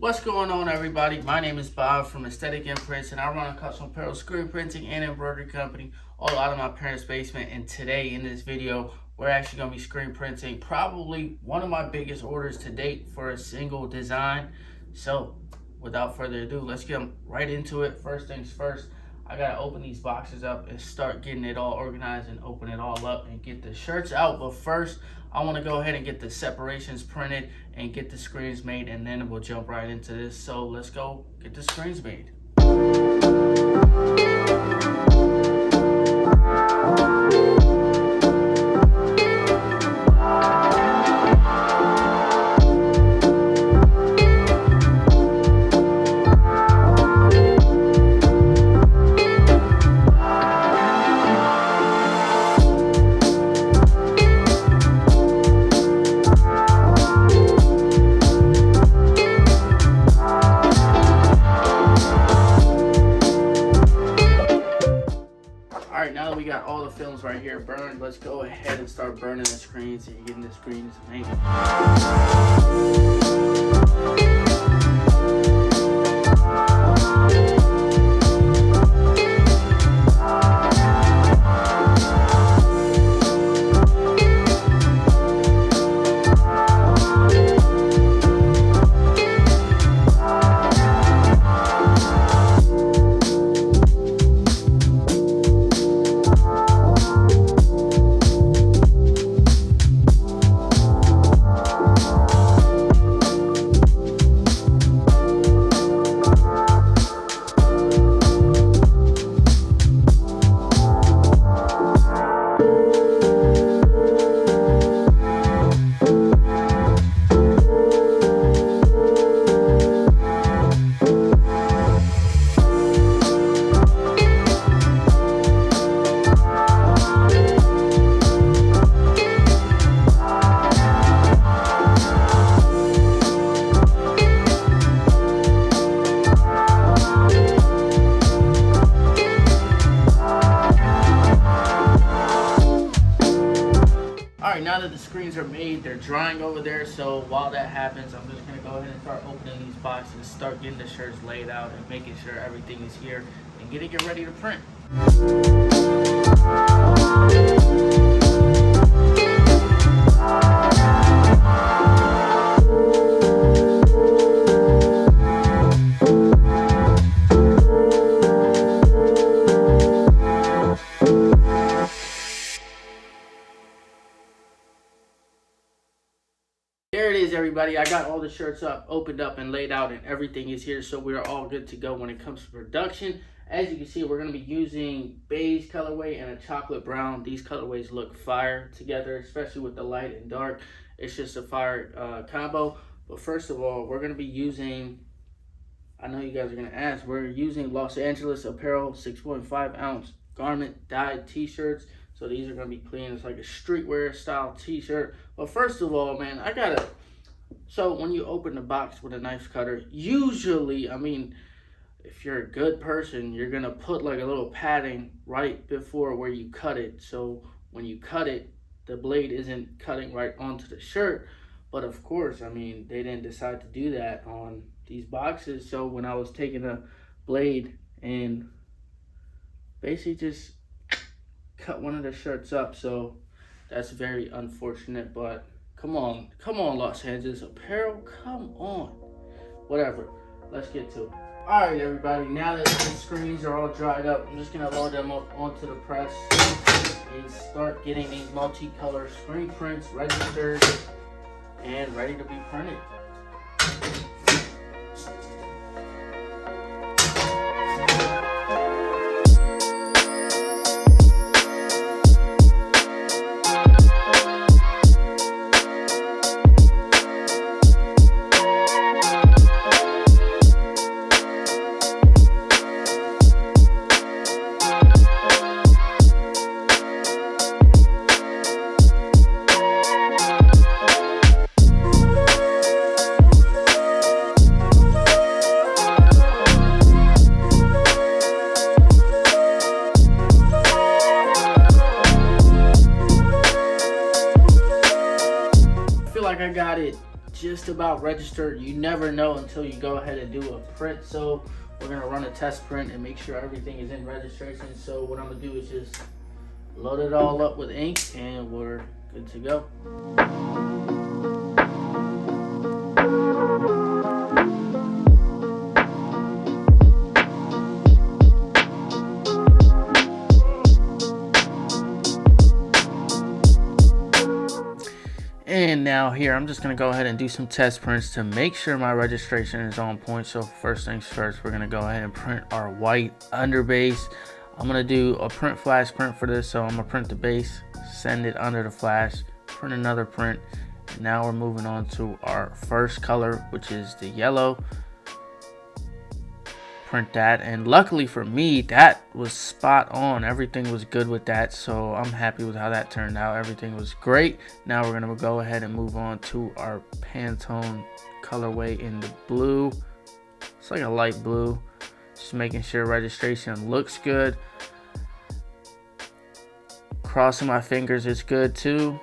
What's going on, everybody? My name is Bob from Aesthetic Imprints, and I run a custom apparel screen printing and embroidery company all out of my parents' basement. And today in this video, we're actually going to be screen printing probably one of my biggest orders to date for a single design. So without further ado, let's get right into it. First things first, I gotta open these boxes up and start getting it all organized and open it all up and get the shirts out. But first, I want to go ahead and get the separations printed and get the screens made, and then we'll jump right into this. So let's go get the screens made. Alright, now that we got all the films right here burned, let's go ahead and start burning the screens and getting the screens made. Alright, now that the screens are made, they're drying over there, so while that happens, I'm just going to go ahead and start opening these boxes, start getting the shirts laid out and making sure everything is here and getting it ready to print. There it is, everybody. I got all the shirts up, opened up, and laid out, and everything is here, so we are all good to go when it comes to production. As you can see, we're going to be using beige colorway and a chocolate brown. These colorways look fire together, especially with the light and dark. It's just a fire combo. But first of all, we're going to be using, I know you guys are going to ask, we're using Los Angeles Apparel 6.5 ounce garment dyed t-shirts. So these are going to be clean. It's like a streetwear style t-shirt. But first of all, man, so when you open the box with a knife cutter, usually, I mean, if you're a good person, you're going to put like a little padding right before where you cut it. So when you cut it, the blade isn't cutting right onto the shirt. But of course, I mean, they didn't decide to do that on these boxes. So when I was taking a blade and basically just cut one of the shirts up, so that's very unfortunate. But come on Los Angeles Apparel, come on. Whatever, let's get to it. All right, everybody, now that the screens are all dried up, I'm just gonna load them up onto the press and start getting these multicolor screen prints registered and ready to be printed. just about registered. You never know until you go ahead and do a print. So we're gonna run a test print and make sure everything is in registration. So what I'm gonna do is just load it all up with ink and we're good to go. And now here, I'm just gonna go ahead and do some test prints to make sure my registration is on point. So first things first, we're gonna go ahead and print our white under base. I'm gonna do a print flash print for this. So I'm gonna print the base, send it under the flash, print another print. And now we're moving on to our first color, which is the yellow. Print that, and luckily for me, that was spot on. Everything was good with that, so I'm happy with how that turned out. Everything was great. Now we're gonna go ahead and move on to our Pantone colorway in the blue. It's like a light blue. Just making sure registration looks good. Crossing my fingers, it's good too.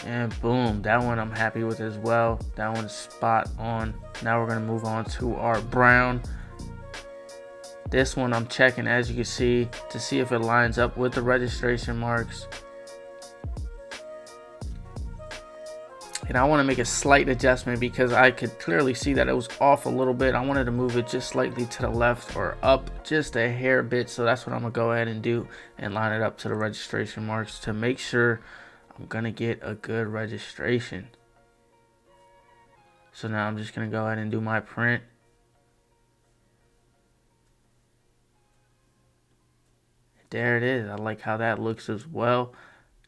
And boom, that one I'm happy with as well. That one's spot on. Now we're gonna move on to our brown. This one I'm checking, as you can see, to see if it lines up with the registration marks. And I want to make a slight adjustment because I could clearly see that it was off a little bit. I wanted to move it just slightly to the left or up just a hair bit. So that's what I'm going to go ahead and do and line it up to the registration marks to make sure I'm going to get a good registration. So now I'm just going to go ahead and do my print. There it is. I like how that looks as well.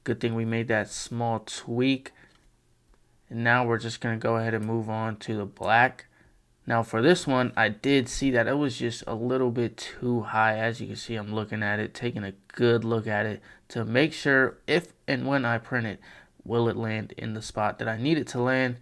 Good thing we made that small tweak. And now we're just going to go ahead and move on to the black. Now for this one, I did see that it was just a little bit too high. As you can see, I'm looking at it, taking a good look at it to make sure if and when I print it, will it land in the spot that I need it to land.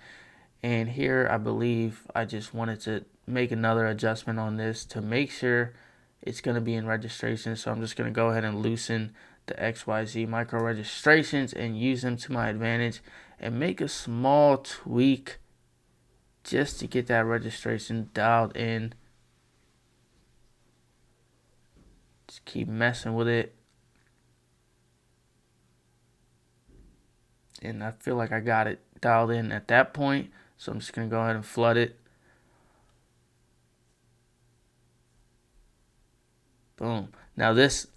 And here, I believe I just wanted to make another adjustment on this to make sure it's going to be in registration. So I'm just going to go ahead and loosen the XYZ micro registrations and use them to my advantage and make a small tweak just to get that registration dialed in. Just keep messing with it. And I feel like I got it dialed in at that point. So I'm just going to go ahead and flood it. Boom. Now this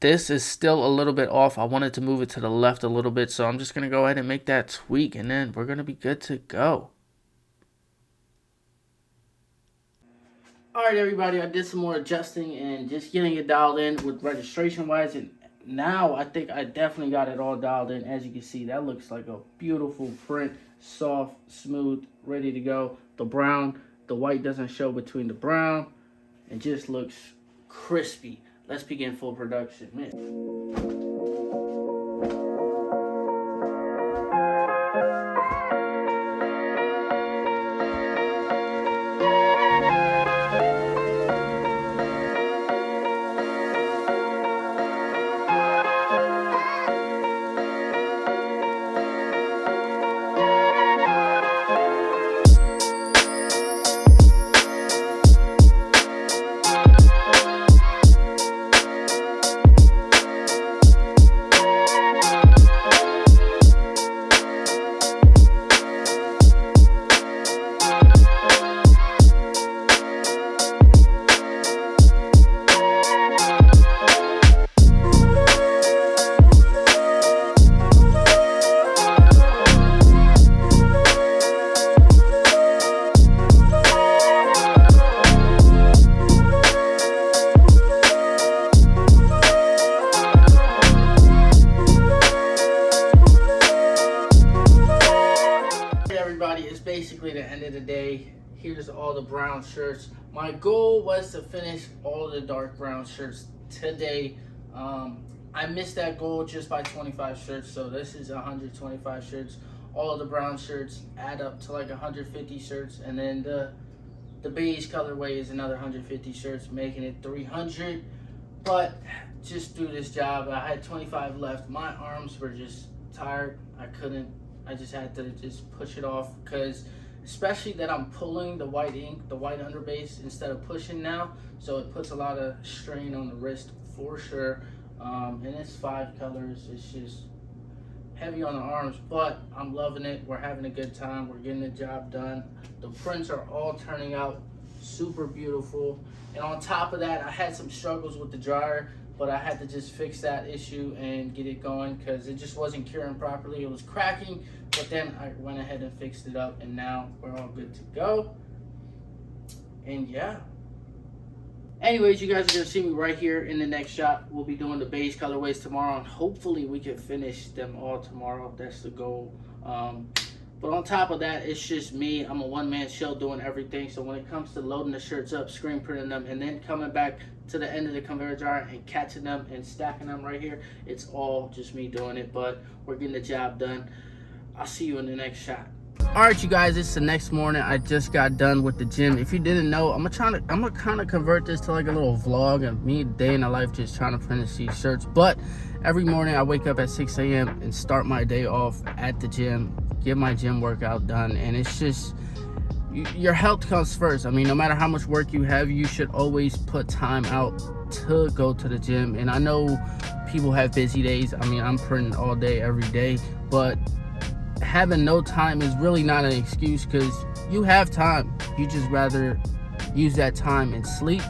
is still a little bit off. I wanted to move it to the left a little bit. So I'm just going to go ahead and make that tweak. And then we're going to be good to go. Alright everybody, I did some more adjusting and just getting it dialed in with registration wise. And now I think I definitely got it all dialed in. As you can see, that looks like a beautiful print. Soft, smooth, ready to go. The brown, the white doesn't show between the brown. It just looks crispy. Let's begin full production. Man. It's basically the end of the day. Here's all the brown shirts. My goal was to finish all the dark brown shirts today. I missed that goal just by 25 shirts, so this is 125 shirts. All of the brown shirts add up to like 150 shirts, and then the beige colorway is another 150 shirts, making it 300. But just do this job. I had 25 left. My arms were just tired. I I just had to just push it off, because especially that I'm pulling the white ink, the white underbase, instead of pushing now, so it puts a lot of strain on the wrist for sure. And it's 5 colors. It's just heavy on the arms, but I'm loving it. We're having a good time. We're getting the job done. The prints are all turning out super beautiful. And on top of that, I had some struggles with the dryer, but I had to just fix that issue and get it going, because it just wasn't curing properly. It was cracking, but then I went ahead and fixed it up, and now we're all good to go. And yeah. Anyways, you guys are gonna see me right here in the next shot. We'll be doing the beige colorways tomorrow, and hopefully we can finish them all tomorrow. That's the goal. But on top of that, it's just me. I'm a one-man show doing everything. So when it comes to loading the shirts up, screen printing them, and then coming back to the end of the conveyor dryer and catching them and stacking them right here, it's all just me doing it. But we're getting the job done. I'll see you in the next shot. All right, you guys, it's the next morning. I just got done with the gym. If you didn't know, I'm gonna kind of convert this to like a little vlog of me, day in the life, just trying to finish these shirts. But every morning I wake up at 6 a.m. and start my day off at the gym, get my gym workout done. And it's just, your health comes first. I mean, no matter how much work you have, you should always put time out to go to the gym. And I know people have busy days. I mean, I'm printing all day, every day, but having no time is really not an excuse, because you have time. You just rather use that time and sleep,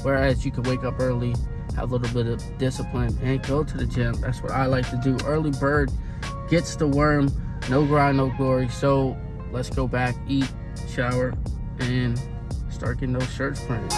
whereas you could wake up early, have a little bit of discipline, and go to the gym. That's what I like to do. Early bird gets the worm. No grind, no glory. So let's go back, eat, shower, and start getting those shirts printed.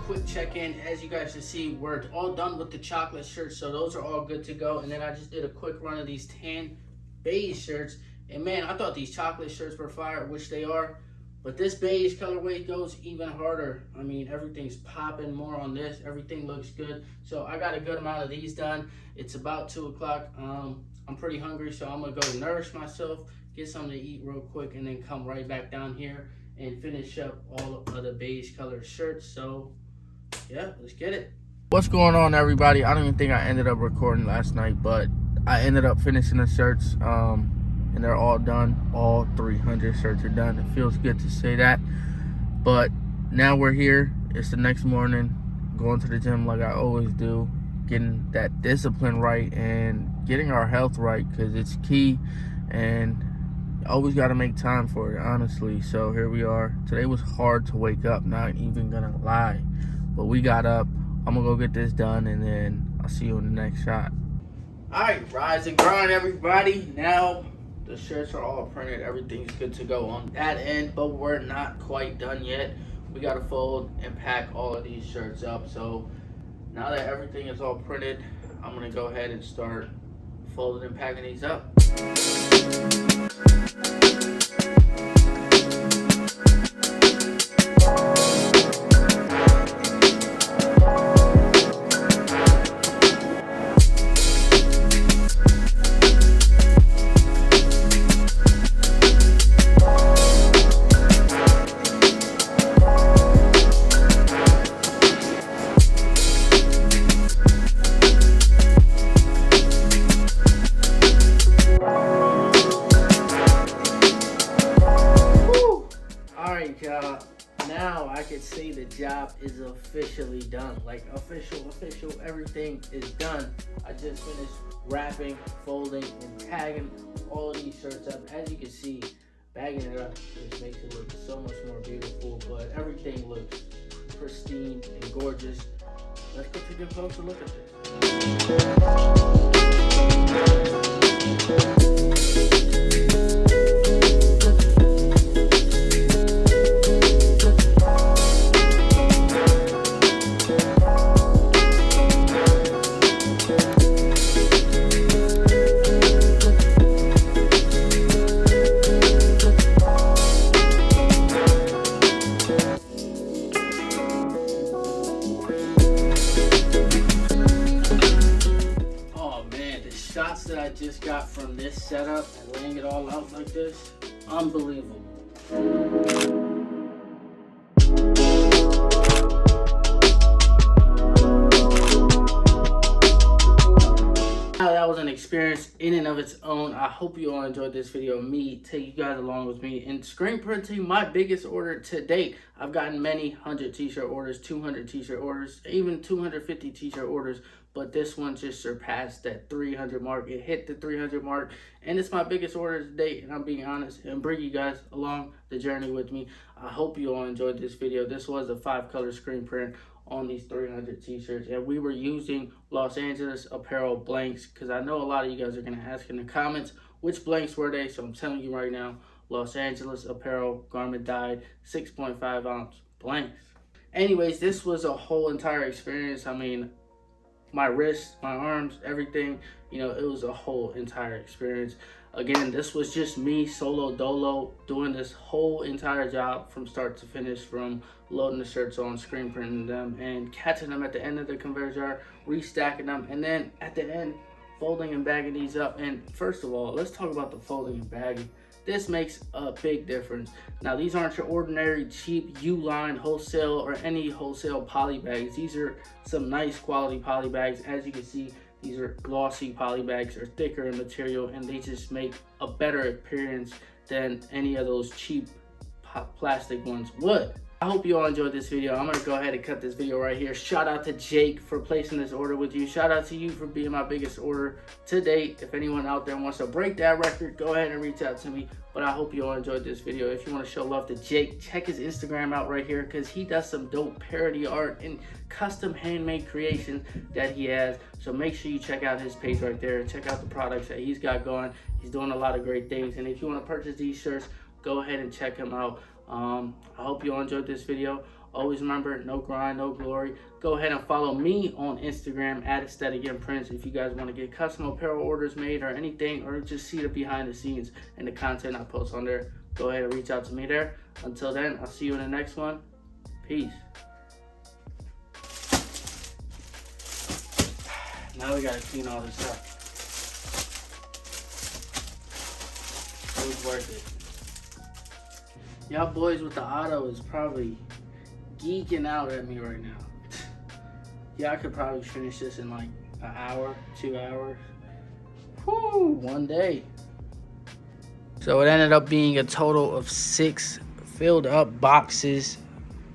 Quick check-in. As you guys can see, we're all done with the chocolate shirts, so those are all good to go. And then I just did a quick run of these tan beige shirts, and man, I thought these chocolate shirts were fire, which they are, but this beige colorway goes even harder. I mean, everything's popping more on this. Everything looks good. So I got a good amount of these done. It's about 2 o'clock. I'm pretty hungry, so I'm gonna go nourish myself, get something to eat real quick, and then come right back down here and finish up all of the beige color shirts. So yeah, let's get it. What's going on, everybody? I don't even think I ended up recording last night, but I ended up finishing the shirts, and they're all done. All 300 shirts are done. It feels good to say that. But now we're here. It's the next morning, going to the gym like I always do, getting that discipline right and getting our health right, because it's key, and always got to make time for it, honestly. So here we are. Today was hard to wake up, not even gonna lie, but we got up. I'm gonna go get this done, and then I'll see you in the next shot. All right, rise and grind, everybody. Now the shirts are all printed. Everything's good to go on that end, but we're not quite done yet. We gotta fold and pack all of these shirts up. So now that everything is all printed, I'm gonna go ahead and start folding and packing these up. Now I can say the job is officially done. Like official, everything is done. I just finished wrapping, folding, and tagging all of these shirts up. As you can see, bagging it up just makes it look so much more beautiful, but everything looks pristine and gorgeous. Let's go take a closer look at this. I just got from this setup and laying it all out like this, unbelievable. That was an experience in and of its own. I hope you all enjoyed this video of me take you guys along with me in screen printing my biggest order to date. I've gotten many 100 t-shirt orders, 200 t-shirt orders, even 250 t-shirt orders, but this one just surpassed that 300 mark. It hit the 300 mark, and it's my biggest order to date, and I'm being honest and bring you guys along the journey with me. I hope you all enjoyed this video. This was a 5-color screen print on these 300 t-shirts, and we were using Los Angeles Apparel blanks, because I know a lot of you guys are going to ask in the comments which blanks were they, so I'm telling you right now, Los Angeles Apparel garment dyed 6.5 ounce blanks. Anyways, this was a whole entire experience. I mean, my wrists, my arms, everything, you know, it was a whole entire experience. Again, this was just me solo dolo doing this whole entire job from start to finish, from loading the shirts on, screen printing them, and catching them at the end of the conveyor jar, restacking them, and then at the end, folding and bagging these up. And first of all, let's talk about the folding and bagging. This makes a big difference. Now, these aren't your ordinary cheap U-line wholesale or any wholesale poly bags. These are some nice quality poly bags. As you can see, these are glossy poly bags, are thicker in material, and they just make a better appearance than any of those cheap plastic ones would. I hope you all enjoyed this video. I'm gonna go ahead and cut this video right here. Shout out to Jake for placing this order with you. Shout out to you for being my biggest order to date. If anyone out there wants to break that record, go ahead and reach out to me. But I hope you all enjoyed this video. If you want to show love to Jake, check his Instagram out right here, because he does some dope parody art and custom handmade creations that he has. So make sure you check out his page right there and check out the products that he's got going. He's doing a lot of great things. And if you want to purchase these shirts, go ahead and check him out. I hope you all enjoyed this video. Always remember, no grind, no glory. Go ahead and follow me on Instagram at Aesthetic Imprints if you guys want to get custom apparel orders made or anything, or just see the behind the scenes and the content I post on there. Go ahead and reach out to me there. Until then, I'll see you in the next one. Peace. Now we gotta clean all this up. It was worth it. Y'all boys with the auto is probably geeking out at me right now. Yeah, I could probably finish this in like an hour, 2 hours. Whew, one day. So it ended up being a total of 6 filled up boxes.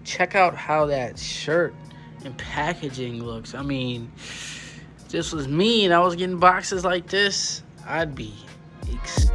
Check out how that shirt and packaging looks. I mean, if this was me and I was getting boxes like this, I'd be ecstatic.